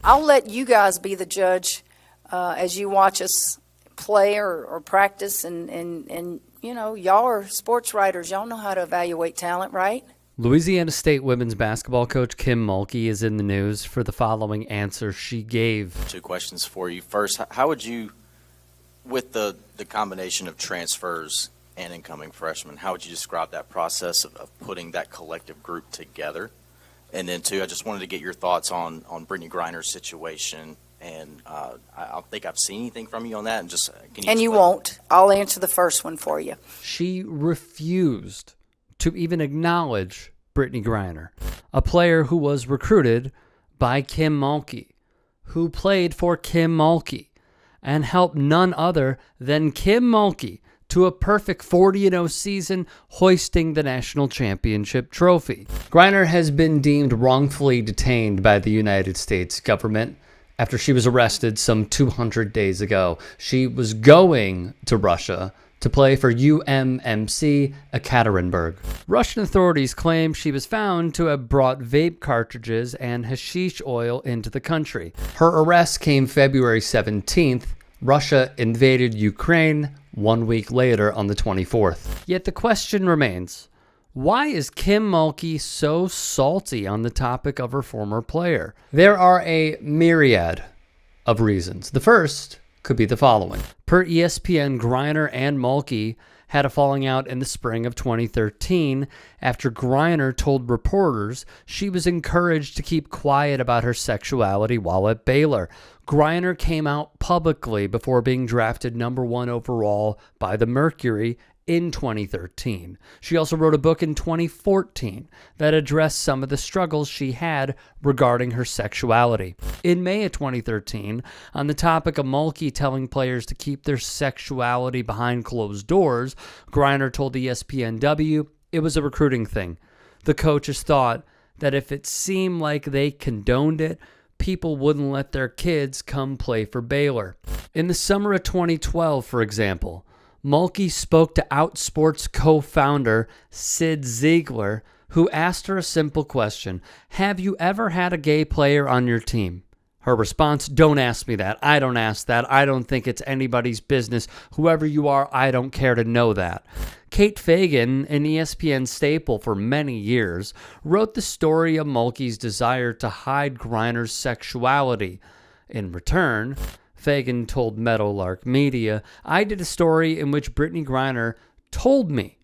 I'll let you guys be the judge as you watch us play or practice, and you know, y'all are sports writers. Y'all know how to evaluate talent, right? Louisiana State women's basketball coach Kim Mulkey is in the news for the following answer she gave. 2 questions for you. First, how would you, with the combination of transfers and incoming freshmen, how would you describe that process of putting that collective group together? And then 2, I just wanted to get your thoughts on Brittney Griner's situation. And I don't think I've seen anything from you on that. And just can you and you won't. I'll answer the first one for you. She refused to even acknowledge Brittney Griner, a player who was recruited by Kim Mulkey, who played for Kim Mulkey, and helped none other than Kim Mulkey to a perfect 40-0 season, hoisting the national championship trophy. Griner has been deemed wrongfully detained by the United States government after she was arrested some 200 days ago. She was going to Russia to play for UMMC Ekaterinburg. Russian authorities claim she was found to have brought vape cartridges and hashish oil into the country. Her arrest came February 17th. Russia invaded Ukraine 1 week later on the 24th. Yet the question remains, why is Kim Mulkey so salty on the topic of her former player? There are a myriad of reasons. The first could be the following. Per ESPN, Griner and Mulkey had a falling out in the spring of 2013 after Griner told reporters she was encouraged to keep quiet about her sexuality while at Baylor. Griner came out publicly before being drafted number 1 overall by the Mercury in 2013. She also wrote a book in 2014 that addressed some of the struggles she had regarding her sexuality. In May of 2013, on the topic of Mulkey telling players to keep their sexuality behind closed doors, Griner told ESPNW it was a recruiting thing. The coaches thought that if it seemed like they condoned it, people wouldn't let their kids come play for Baylor. In the summer of 2012, for example, Mulkey spoke to Outsports co-founder Sid Ziegler, who asked her a simple question: have you ever had a gay player on your team? Her response: don't ask me that. I don't ask that. I don't think it's anybody's business. Whoever you are, I don't care to know that. Kate Fagan, an ESPN staple for many years, wrote the story of Mulkey's desire to hide Griner's sexuality. In return, Fagan told Meadowlark Media, I did a story in which Brittney Griner told me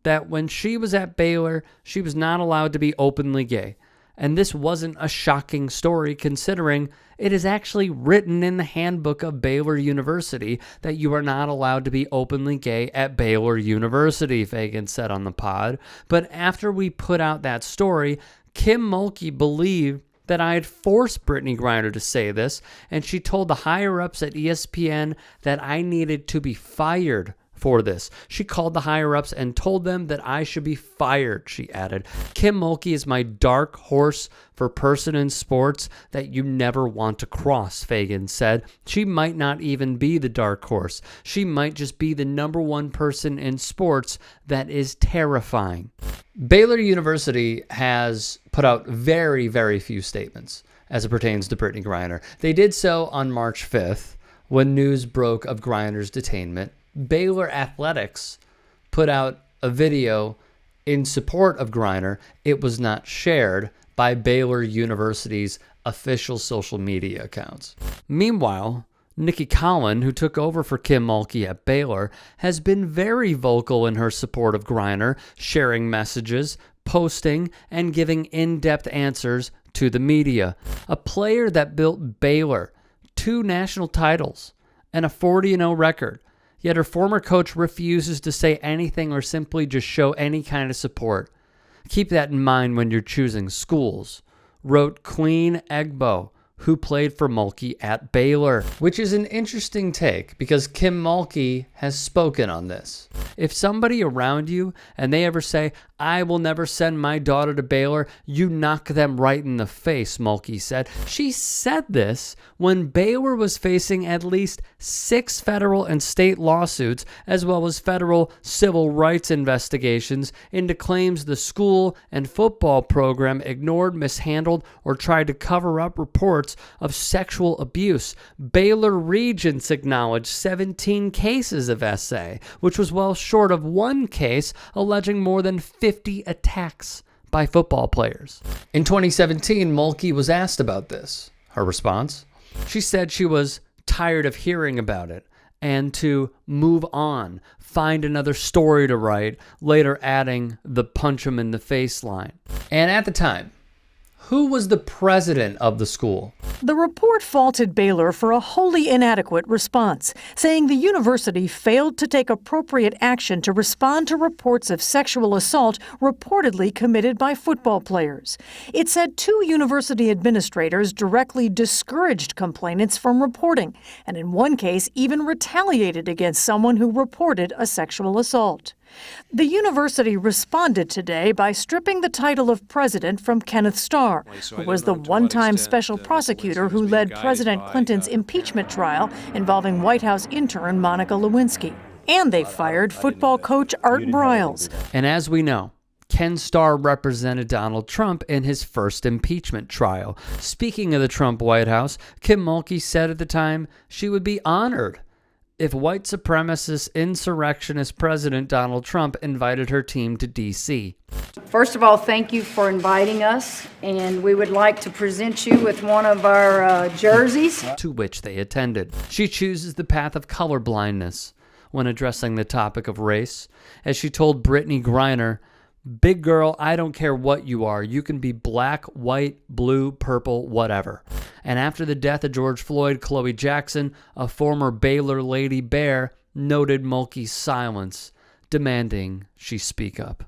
that when she was at Baylor, she was not allowed to be openly gay. And this wasn't a shocking story considering it is actually written in the handbook of Baylor University that you are not allowed to be openly gay at Baylor University, Fagan said on the pod. But after we put out that story, Kim Mulkey believed that I had forced Brittney Griner to say this, and she told the higher-ups at ESPN that I needed to be fired for this. She called the higher-ups and told them that I should be fired, she added. Kim Mulkey is my dark horse for person in sports that you never want to cross, Fagan said. She might not even be the dark horse. She might just be the number 1 person in sports that is terrifying. Baylor University has put out very, very few statements as it pertains to Brittney Griner. They did so on March 5th when news broke of Griner's detainment. Baylor Athletics put out a video in support of Griner. It was not shared by Baylor University's official social media accounts. Meanwhile, Nikki Collin, who took over for Kim Mulkey at Baylor, has been very vocal in her support of Griner, sharing messages, posting, and giving in-depth answers to the media. A player that built Baylor 2 national titles and a 40-0 record, yet her former coach refuses to say anything or simply just show any kind of support. Keep that in mind when you're choosing schools, wrote Queen Egbo, who played for Mulkey at Baylor, which is an interesting take because Kim Mulkey has spoken on this. If somebody around you and they ever say, I will never send my daughter to Baylor. You knock them right in the face, Mulkey said. She said this when Baylor was facing at least 6 federal and state lawsuits, as well as federal civil rights investigations into claims the school and football program ignored, mishandled, or tried to cover up reports of sexual abuse. Baylor Regents acknowledged 17 cases of SA, which was well short of one case alleging more than 50 attacks by football players. In 2017, Mulkey was asked about this. Her response? She said she was tired of hearing about it and to move on, find another story to write, later adding the punch him in the face line. And at the time, who was the president of the school? The report faulted Baylor for a wholly inadequate response, saying the university failed to take appropriate action to respond to reports of sexual assault reportedly committed by football players. It said 2 university administrators directly discouraged complainants from reporting, and in one case even retaliated against someone who reported a sexual assault. The university responded today by stripping the title of president from Kenneth Starr, who was the one-time special prosecutor who led President Clinton's impeachment trial involving White House intern Monica Lewinsky. And they fired football coach Art Briles. And as we know, Ken Starr represented Donald Trump in his first impeachment trial. Speaking of the Trump White House, Kim Mulkey said at the time she would be honored if white supremacist insurrectionist President Donald Trump invited her team to D.C. First of all, thank you for inviting us, and we would like to present you with one of our jerseys. To which they attended. She chooses the path of colorblindness when addressing the topic of race. As she told Brittney Griner, "Big girl, I don't care what you are. You can be black, white, blue, purple, whatever." And after the death of George Floyd, Chloe Jackson, a former Baylor Lady Bear, noted Mulkey's silence, demanding she speak up.